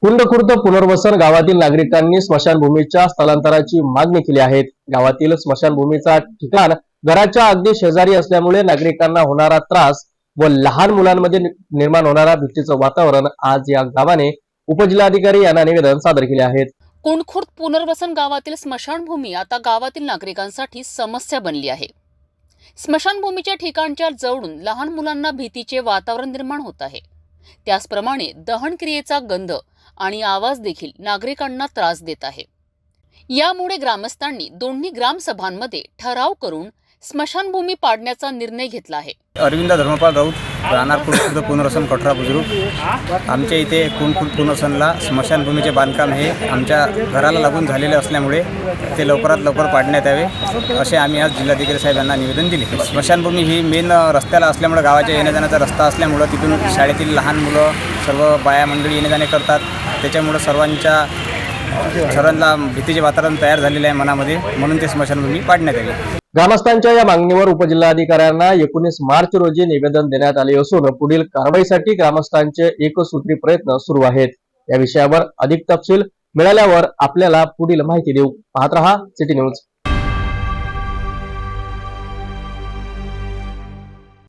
कुंडखुर्द पुनर्वसन गावातील नागरिकांनी स्मशानभूमीच्या स्थलांतराची मागणी केली आहे। गावातील स्मशानभूमीचा ठिकाण घराच्या अगदी शेजारी असल्यामुळे नागरिकांना होणारा त्रास व लहान मुलांमध्ये निर्माण होणारा भीतीचं वातावरण आज या गावाने उपजिल्हाधिकारी यांना निवेदन सादर केले आहेत। कुंडखुर्द पुनर्वसन गावातील स्मशानभूमी आता गावातील नागरिकांसाठी समस्या बनली आहे। स्मशानभूमीच्या ठिकाणच्या जवळून लहान मुलांना भीतीचे वातावरण निर्माण होत आहे। त्याचप्रमाणे दहनक्रियेचा गंध आणि आवाज देखील नागरिकांना त्रास देत आहे। यामुळे ग्रामस्थांनी दोन्ही ग्रामसभांमध्ये ठराव करून स्मशानभूमी पाडण्याचा निर्णय घेतला आहे। अरविंद धर्मपाल राऊत, राहणार कुंडखुर्द पुनर्वसन कठोरा बुजुर्ग। आमच्या इथे कुंडखुर्द पुनर्वसनला स्मशानभूमीचे बांधकाम हे आमच्या घराला लागून झालेले असल्यामुळे ते लवकरात लवकर पाडण्यात यावे असे आम्ही आज जिल्हाधिकारी साहेब यांना निवेदन दिले। स्मशानभूमी ही मेन रस्त्याला असल्यामुळे गावाच्या येण्याजाण्याचा रस्ता असल्यामुळे तिथून शाळेतील लहान मुलं सर्व बाया मंडळी येणेजाणे करतात। त्याच्यामुळे सर्वांना भीतीचे वातावरण तयार झालेले आहे मनामध्ये, म्हणून ते स्मशानभूमी पाडण्यात आली। ग्रामस्थांच्या या मागणीवर उपजिल्हाधिकाऱ्यांना 19 मार्च रोजी निवेदन देण्यात आले असून पुढील कारवाईसाठी ग्रामस्थांचे एकसूत्री प्रयत्न सुरू आहेत। या विषयावर अधिक तपशील मिळाल्यावर आपल्याला पुढील माहिती देऊ। पाहत रहा सिटी न्यूज।